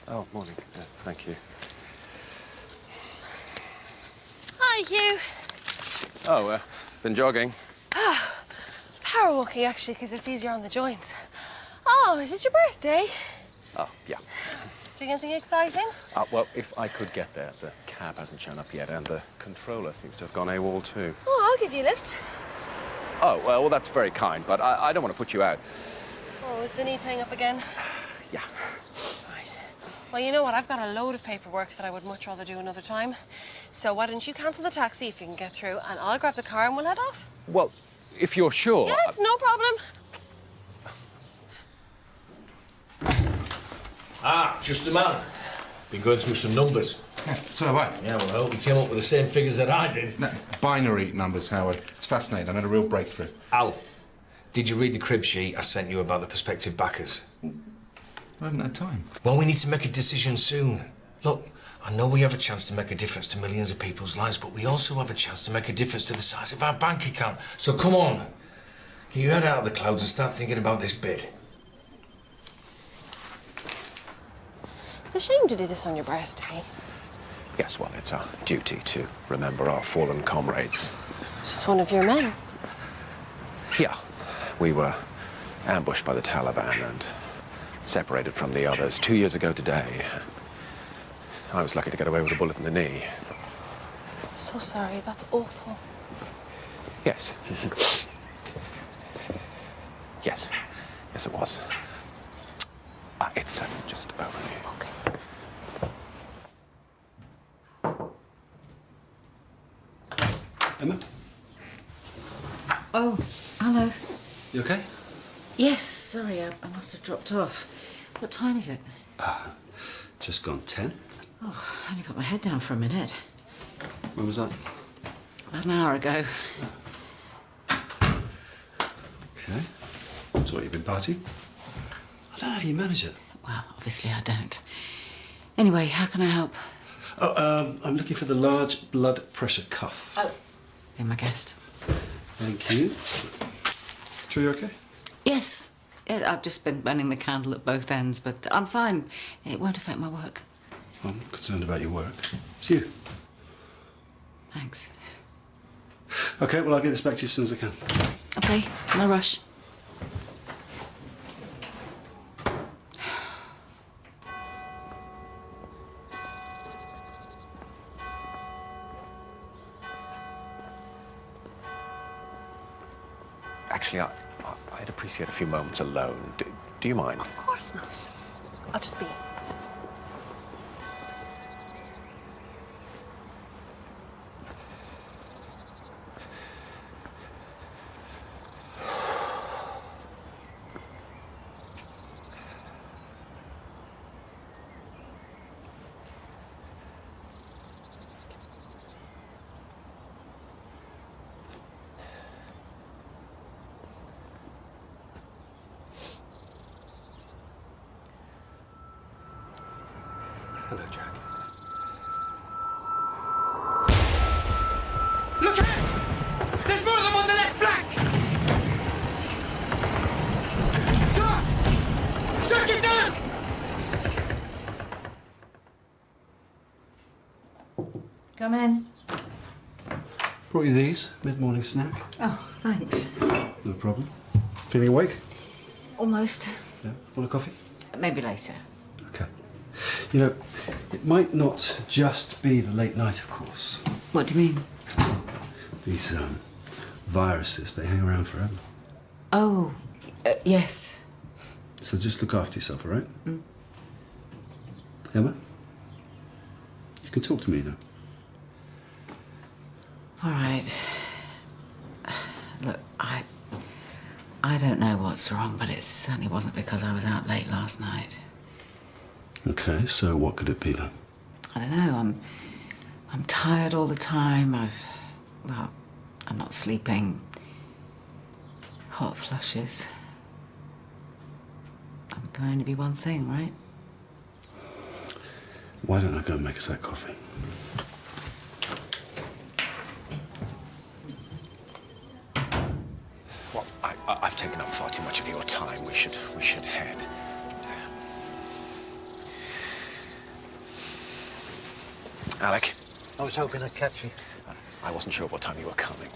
Oh, morning. Thank you. Hi, Hugh. Oh, been jogging. Power walking, actually, because it's easier on the joints. Oh, is it your birthday? Oh, yeah. Doing anything exciting? Well, if I could get there. The cab hasn't shown up yet, and the controller seems to have gone AWOL too. Oh, I'll give you a lift. Oh, well, that's very kind, but I don't want to put you out. Oh, is the knee playing up again? Yeah. Right. Well, you know what? I've got a load of paperwork that I would much rather do another time. So why don't you cancel the taxi if you can get through, and I'll grab the car and we'll head off. Well, if you're sure... Yeah, it's no problem. Ah, just a man. Been going through some numbers. Yeah, so have I. Yeah, well, I hope you came up with the same figures that I did. No, binary numbers, Howard. It's fascinating. I made a real breakthrough. Al, did you read the crib sheet I sent you about the prospective backers? I haven't had time. Well, we need to make a decision soon. Look, I know we have a chance to make a difference to millions of people's lives, but we also have a chance to make a difference to the size of our bank account. So come on. Get your head out of the clouds and start thinking about this bid. It's a shame to do this on your birthday. Yes, well, it's our duty to remember our fallen comrades. It's just one of your men. Yeah. We were ambushed by the Taliban and separated from the others 2 years ago today. I was lucky to get away with a bullet in the knee. I'm so sorry. That's awful. Yes. Yes. Yes, it was. It's just over here. Okay. Emma? Oh, hello. You okay? Yes, sorry, I must have dropped off. What time is it? Just gone 10. Oh, I only put my head down for a minute. When was that? About an hour ago. Okay. So what, you've been partying? I don't know how you manage it. Well, obviously I don't. Anyway, how can I help? Oh, I'm looking for the large blood pressure cuff. Oh. Be my guest. Thank you. Sure you're okay? Yes. Yeah, I've just been burning the candle at both ends, but I'm fine. It won't affect my work. I'm concerned about your work. It's you. Thanks. Okay, well, I'll get this back to you as soon as I can. Okay, no rush. Actually, I'd appreciate a few moments alone. Do you mind? Of course not. I'll just be. Hello, Jack. Look out! There's more of them on the left flank! Sir! Sir, get down! Come in. Brought you these, mid-morning snack. Oh, thanks. No problem. Feeling awake? Almost. Yeah. Want a coffee? Maybe later. Okay. You know, it might not just be the late night, of course. What do you mean? These, viruses, they hang around forever. Oh, yes. So just look after yourself, all right? Emma? You can talk to me now. All right. Look, I don't know what's wrong, but it certainly wasn't because I was out late last night. Okay, so what could it be then? I don't know. I'm tired all the time. Well, I'm not sleeping. Hot flushes. It can only be one thing, right? Why don't I go and make us that coffee? Well, I've taken up far too much of your time. We should head. Alec, I was hoping I'd catch you. I wasn't sure what time you were coming.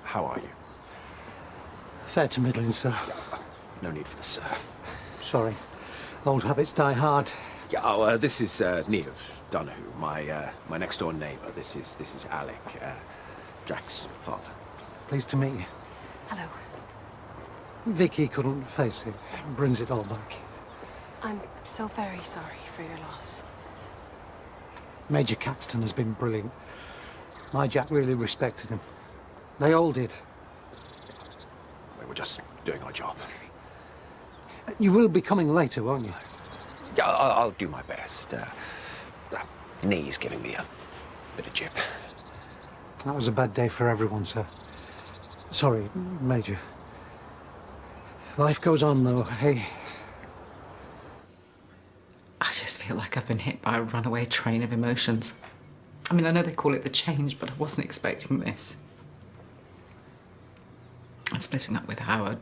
How are you? Fair to middling, sir. No need for the sir. Sorry. Old habits die hard. Yeah, oh, this is Neil Donahue, my next door neighbour. This is Alec, Jack's father. Pleased to meet you. Hello. Vicky couldn't face it. Brings it all back. I'm so very sorry for your loss. Major Caxton has been brilliant. My Jack really respected him. They all did. We were just doing our job. You will be coming later, won't you? Yeah, I'll do my best. Knee's giving me a bit of jip. That was a bad day for everyone, sir. Sorry, Major. Life goes on, though, hey? I just feel like I've been hit by a runaway train of emotions. I mean, I know they call it the change, but I wasn't expecting this. And splitting up with Howard.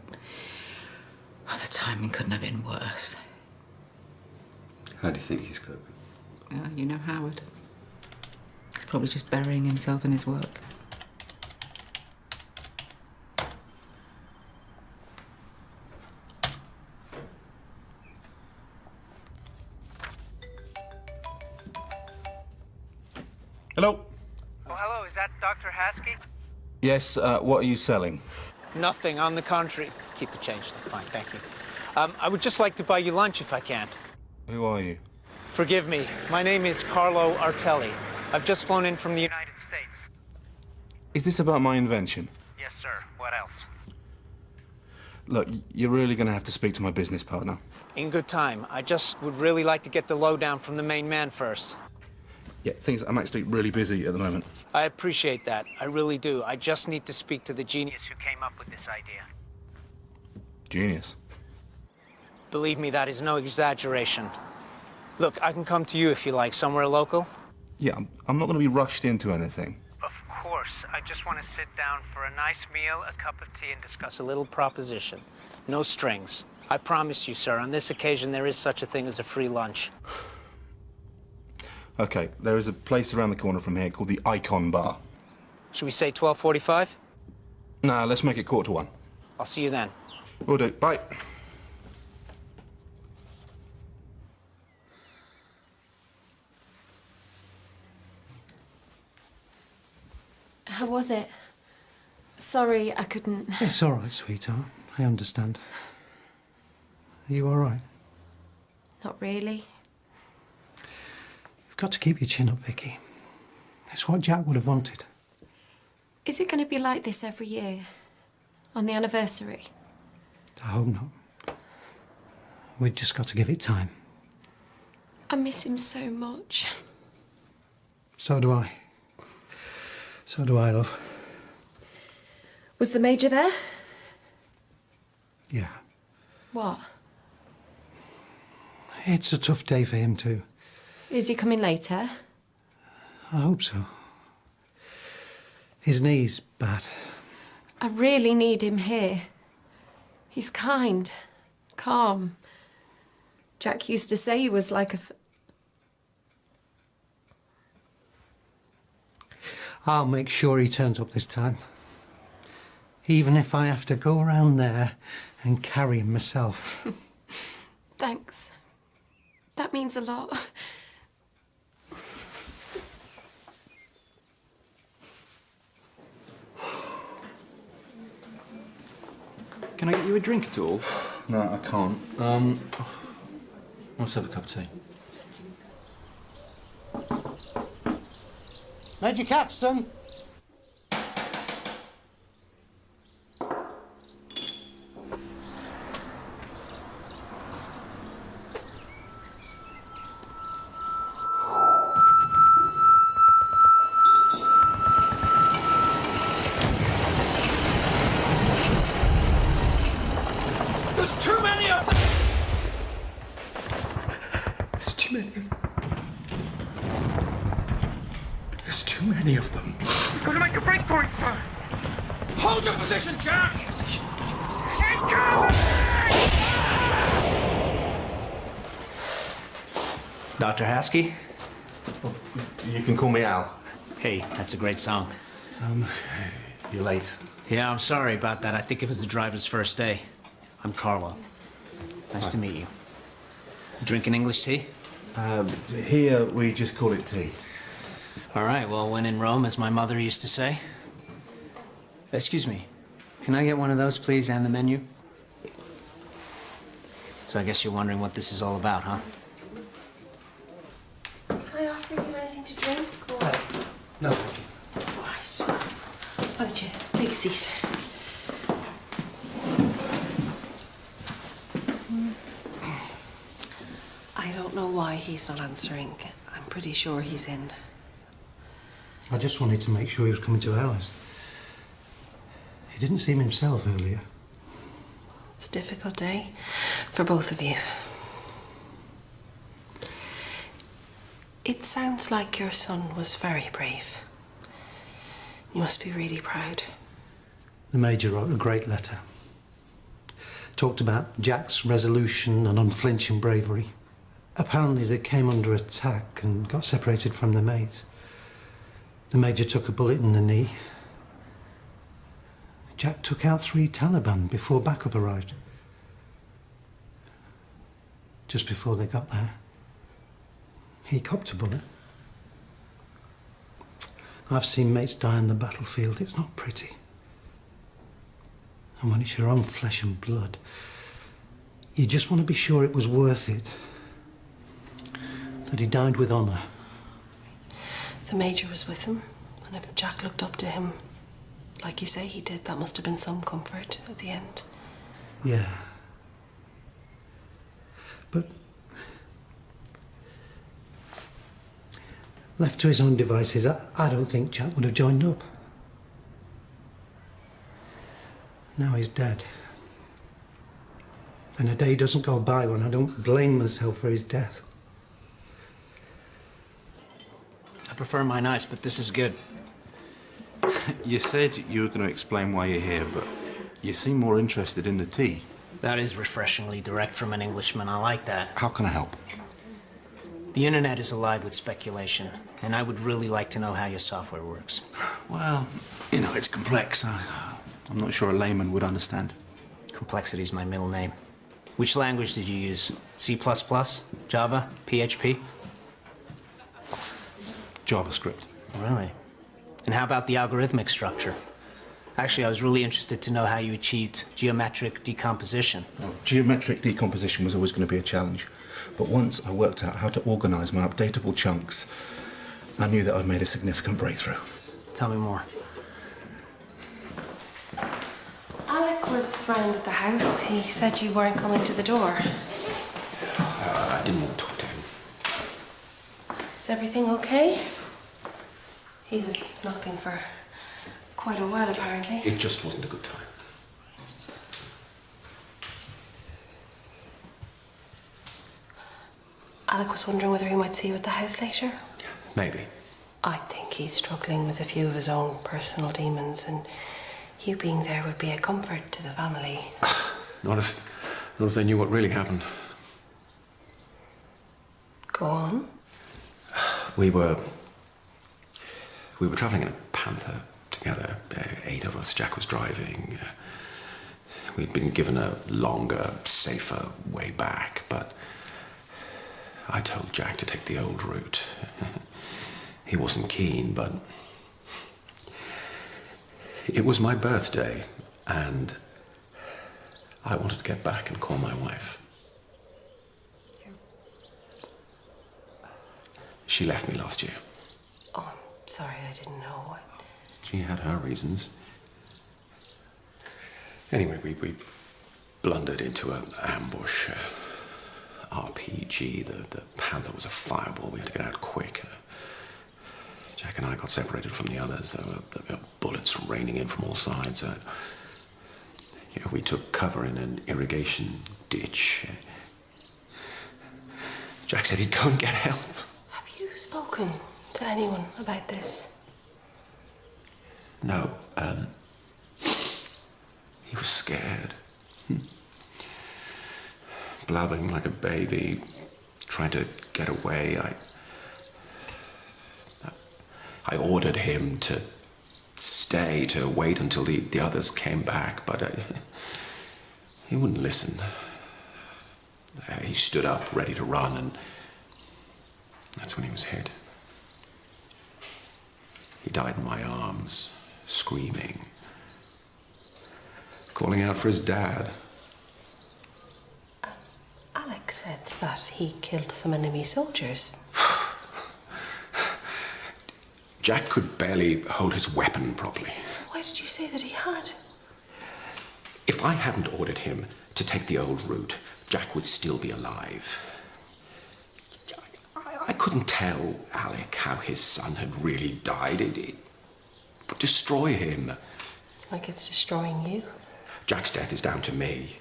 Oh, the timing couldn't have been worse. How do you think he's coping? You know Howard. He's probably just burying himself in his work. Hello. Oh, hello, is that Dr. Haskey? Yes, what are you selling? Nothing, on the contrary. Keep the change, that's fine, thank you. I would just like to buy you lunch if I can. Who are you? Forgive me, my name is Carlo Artelli. I've just flown in from the United States. Is this about my invention? Yes, sir. What else? Look, you're really going to have to speak to my business partner. In good time. I just would really like to get the lowdown from the main man first. Yeah, things. I'm actually really busy at the moment. I appreciate that. I really do. I just need to speak to the genius who came up with this idea. Genius. Believe me, that is no exaggeration. Look, I can come to you if you like, somewhere local. Yeah, I'm not going to be rushed into anything. Of course. I just want to sit down for a nice meal, a cup of tea, and discuss a little proposition. No strings. I promise you, sir, on this occasion there is such a thing as a free lunch. Okay, there is a place around the corner from here called the Icon Bar. Should we say 12:45? Nah, let's make it 1:45. I'll see you then. Will do. Bye. How was it? Sorry, I couldn't... It's all right, sweetheart. I understand. Are you all right? Not really. You've got to keep your chin up, Vicky. It's what Jack would have wanted. Is it going to be like this every year? On the anniversary? I hope not. We've just got to give it time. I miss him so much. So do I. So do I, love. Was the Major there? Yeah. What? It's a tough day for him, too. Is he coming later? I hope so. His knee's bad. I really need him here. He's kind, calm. Jack used to say he was like a... I'll make sure he turns up this time. Even if I have to go around there and carry him myself. Thanks. That means a lot. Can I get you a drink at all? No, I can't. Let's have a cup of tea. Major Caxton! There's too many of them! There's too many of them. We're gonna make a break for it, sir! Hold your position, Jack! Incoming! Dr. Haskey? You can call me Al. Hey, that's a great song. You're late. Yeah, I'm sorry about that. I think it was the driver's first day. I'm Carlo. Nice to meet you. Drinking English tea? Here, we just call it tea. All right, well, when in Rome, as my mother used to say. Excuse me, can I get one of those, please, and the menu? So I guess you're wondering what this is all about, huh? Can I offer you anything to drink? Or... No. Right. Why don't you take a seat? I don't know why he's not answering. I'm pretty sure he's in. I just wanted to make sure he was coming to ours. He didn't seem himself earlier. It's a difficult day for both of you. It sounds like your son was very brave. You must be really proud. The Major wrote a great letter. Talked about Jack's resolution and unflinching bravery. Apparently they came under attack and got separated from their mates. The Major took a bullet in the knee. Jack took out 3 Taliban before backup arrived. Just before they got there, he copped a bullet. I've seen mates die on the battlefield. It's not pretty. And when it's your own flesh and blood, you just want to be sure it was worth it. That he died with honour. The Major was with him, and if Jack looked up to him, like you say he did, that must have been some comfort at the end. Yeah. But left to his own devices, I don't think Jack would have joined up. Now he's dead. And a day doesn't go by when I don't blame myself for his death. I prefer mine ice, but this is good. You said you were going to explain why you're here, but you seem more interested in the tea. That is refreshingly direct from an Englishman. I like that. How can I help? The internet is alive with speculation, and I would really like to know how your software works. Well, you know, it's complex. I'm not sure a layman would understand. Complexity is my middle name. Which language did you use? C++? Java? PHP? JavaScript. Really? And how about the algorithmic structure? Actually, I was really interested to know how you achieved geometric decomposition. Well, geometric decomposition was always going to be a challenge. But once I worked out how to organize my updatable chunks, I knew that I'd made a significant breakthrough. Tell me more. Alec was round at the house. He said you weren't coming to the door. I didn't want to talk to him. Is everything okay? He was knocking for quite a while, apparently. It just wasn't a good time. Alec was wondering whether he might see you at the house later. Maybe. I think he's struggling with a few of his own personal demons, and you being there would be a comfort to the family. Not if they knew what really happened. Go on. We were traveling in a Panther together, 8 of us. Jack was driving. We'd been given a longer, safer way back, but I told Jack to take the old route. He wasn't keen, but it was my birthday, and I wanted to get back and call my wife. She left me last year. Oh, I'm sorry, I didn't know. She had her reasons. Anyway, we blundered into an ambush. RPG. The Panther was a fireball. We had to get out quick. Jack and I got separated from the others. There were bullets raining in from all sides. We took cover in an irrigation ditch. Jack said he'd go and get help. Have you spoken to to anyone about this? No, he was scared. Blabbing like a baby, trying to get away. I ordered him to stay, to wait until the others came back, but he wouldn't listen. He stood up, ready to run, and that's when he was hit. He died in my arms, screaming, calling out for his dad. Alex said that he killed some enemy soldiers. Jack could barely hold his weapon properly. Why did you say that he had? If I hadn't ordered him to take the old route, Jack would still be alive. I couldn't tell Alec how his son had really died. It would destroy him. Like it's destroying you? Jack's death is down to me.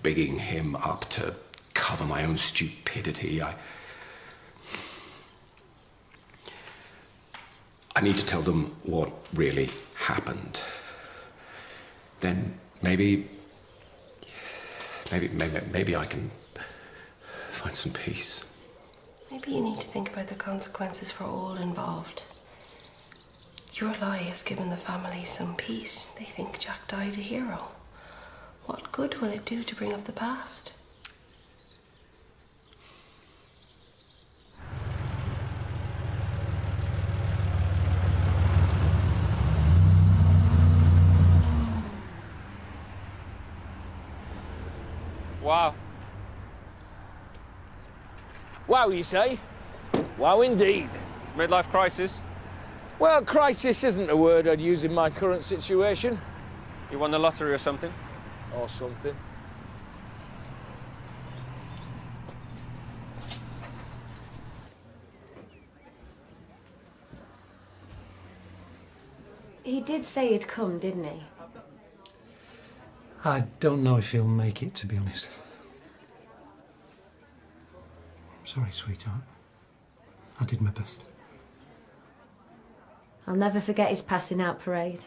Bigging him up to cover my own stupidity. I need to tell them what really happened. Then maybe I can find some peace. Maybe you need to think about the consequences for all involved. Your lie has given the family some peace. They think Jack died a hero. What good will it do to bring up the past? Wow. Wow, you say? Wow, indeed. Midlife crisis? Well, crisis isn't a word I'd use in my current situation. You won the lottery or something? Or something. He did say he'd come, didn't he? I don't know if he'll make it, to be honest. I'm sorry, sweetheart. I did my best. I'll never forget his passing out parade.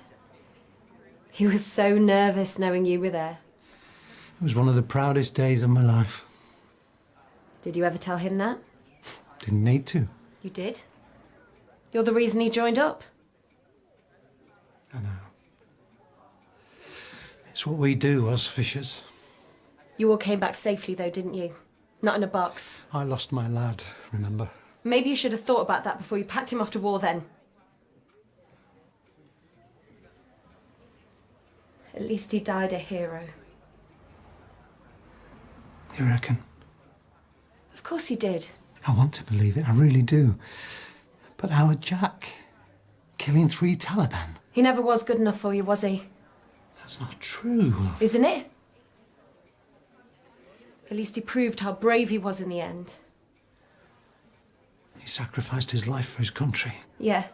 He was so nervous knowing you were there. It was one of the proudest days of my life. Did you ever tell him that? Didn't need to. You did? You're the reason he joined up. I know. It's what we do, us fishers. You all came back safely though, didn't you? Not in a box. I lost my lad, remember? Maybe you should have thought about that before you packed him off to war then. At least he died a hero. You reckon? Of course he did. I want to believe it, I really do. But our Jack, killing 3 Taliban. He never was good enough for you, was he? That's not true, love. Isn't it? At least he proved how brave he was in the end. He sacrificed his life for his country. Yeah.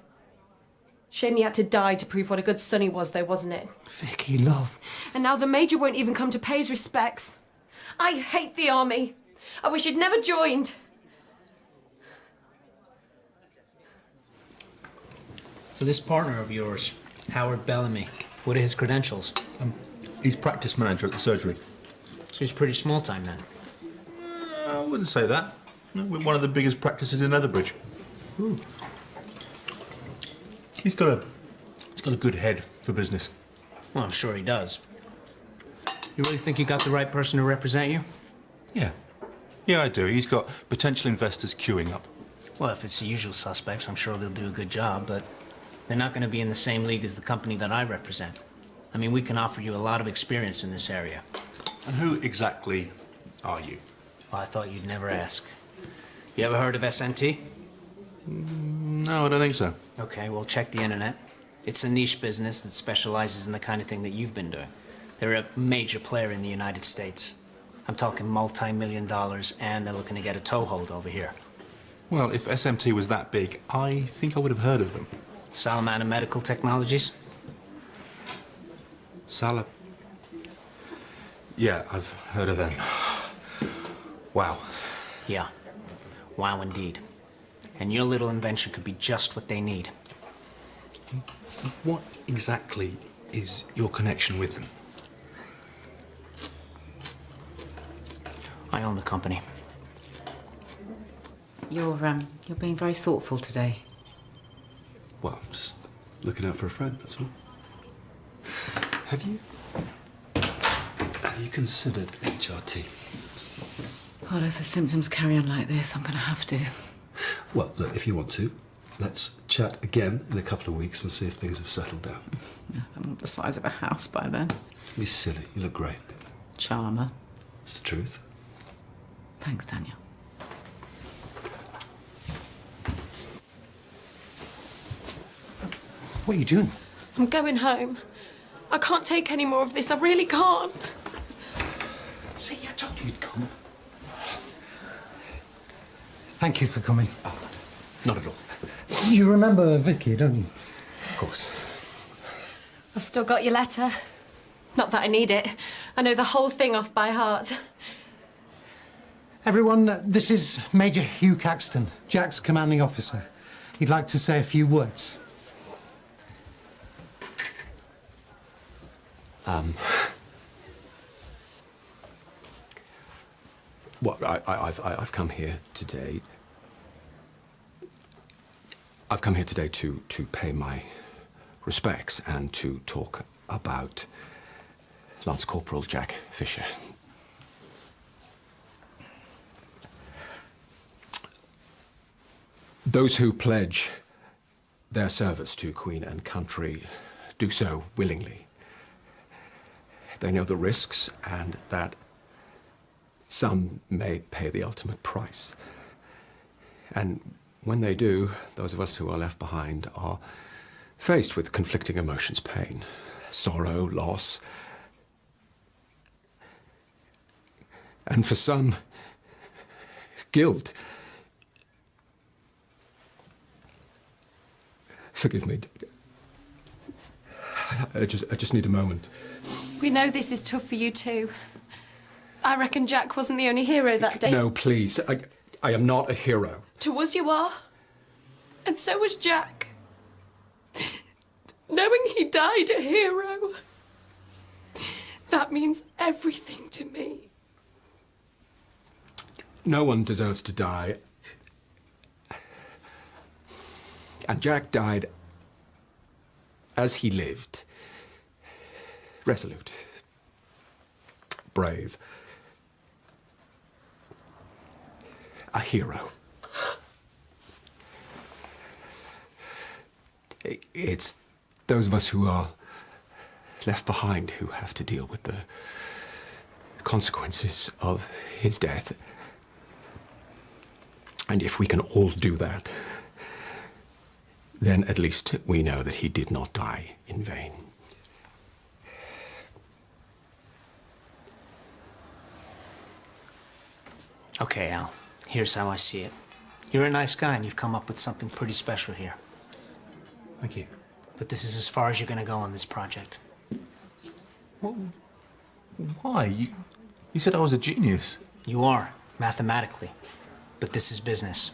Shame he had to die to prove what a good son he was, though, wasn't it? Vicky, love. And now the Major won't even come to pay his respects. I hate the army. I wish he'd never joined. So this partner of yours, Howard Bellamy, what are his credentials? He's practice manager at the surgery. So he's pretty small time then. I wouldn't say that. We're one of the biggest practices in Leatherbridge. Ooh. He's got a good head for business. Well, I'm sure he does. You really think you got the right person to represent you? Yeah. Yeah, I do. He's got potential investors queuing up. Well, if it's the usual suspects, I'm sure they'll do a good job, but they're not going to be in the same league as the company that I represent. I mean, we can offer you a lot of experience in this area. And who exactly are you? Well, I thought you'd never ask. You ever heard of SMT? No, I don't think so. Okay, well, check the internet. It's a niche business that specializes in the kind of thing that you've been doing. They're a major player in the United States. I'm talking multi-million dollars, and they're looking to get a toehold over here. Well, if SMT was that big, I think I would have heard of them. Salamander Medical Technologies? Yeah, I've heard of them. Wow. Yeah. Wow, indeed. And your little invention could be just what they need. What exactly is your connection with them? I own the company. You're being very thoughtful today. Well, just looking out for a friend, that's all. Have you considered HRT? Well, if the symptoms carry on like this, I'm going to have to. Well, look, if you want to, let's chat again in a couple of weeks and see if things have settled down. Yeah, I'm the size of a house by then. Be silly. You look great. Charmer. It's the truth. Thanks, Daniel. What are you doing? I'm going home. I can't take any more of this. I really can't. See, I told you you'd come. Thank you for coming. Not at all. You remember Vicky, don't you? Of course. I've still got your letter. Not that I need it. I know the whole thing off by heart. Everyone, this is Major Hugh Caxton, Jack's commanding officer. He'd like to say a few words. Well, I've come here today. I've come here today to pay my respects and to talk about Lance Corporal Jack Fisher. Those who pledge their service to Queen and country do so willingly. They know the risks and that some may pay the ultimate price. And when they do, those of us who are left behind are faced with conflicting emotions, pain, sorrow, loss, and for some, guilt. Forgive me. I just need a moment. We know this is tough for you too. I reckon Jack wasn't the only hero that day. No, please. I am not a hero. To us you are. And so was Jack. Knowing he died a hero, that means everything to me. No one deserves to die. And Jack died as he lived. Resolute. Brave. A hero. It's those of us who are left behind who have to deal with the consequences of his death. And if we can all do that, then at least we know that he did not die in vain. Okay, Al. Here's how I see it. You're a nice guy and you've come up with something pretty special here. Thank you. But this is as far as you're gonna go on this project. Well, why? You said I was a genius. You are, mathematically. But this is business.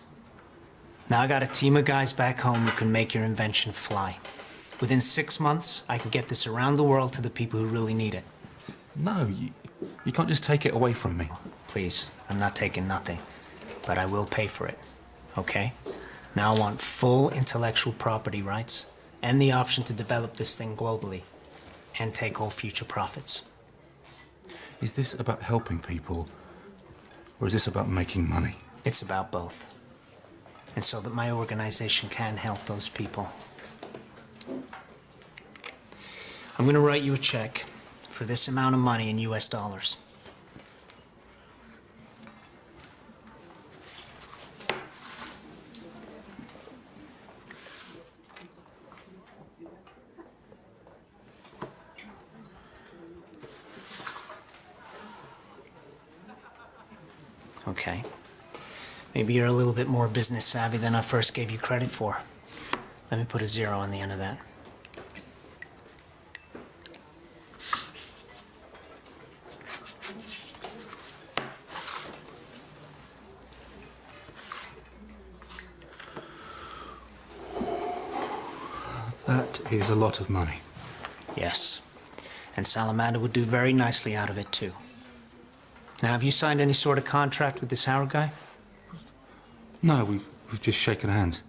Now I got a team of guys back home who can make your invention fly. Within 6 months, I can get this around the world to the people who really need it. No, you can't just take it away from me. Please, I'm not taking nothing. But I will pay for it, okay? Now I want full intellectual property rights and the option to develop this thing globally and take all future profits. Is this about helping people, or is this about making money? It's about both. And so that my organization can help those people. I'm gonna write you a check for this amount of money in US dollars. Okay. Maybe you're a little bit more business savvy than I first gave you credit for. Let me put a 0 on the end of that. is a lot of money. Yes. And Salamander would do very nicely out of it, too. Now, have you signed any sort of contract with this Howard guy? No, we've just shaken hands.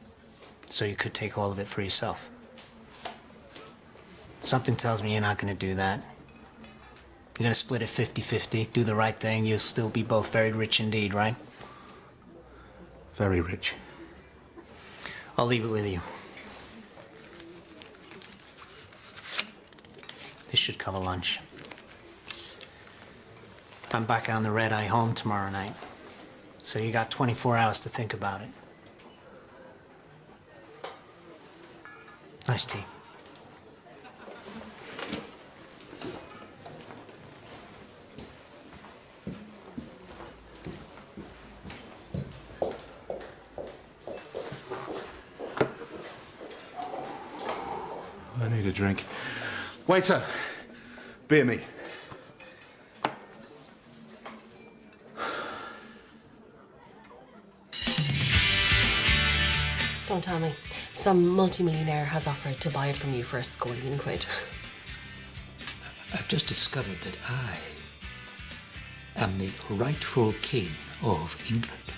So you could take all of it for yourself. Something tells me you're not going to do that. You're going to split it 50-50, do the right thing. You'll still be both very rich indeed, right? Very rich. I'll leave it with you. This should cover lunch. I'm back on the red-eye home tomorrow night. So you got 24 hours to think about it. Nice tea. I need a drink. Waiter, beer me. Don't tell me. Some multimillionaire has offered to buy it from you for a squillion quid. I've just discovered that I am the rightful king of England.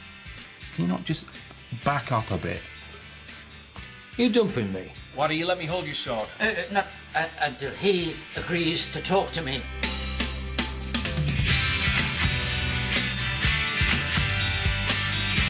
Can you not just back up a bit? You dumping me? Why do you let me hold your sword? No, until he agrees to talk to me.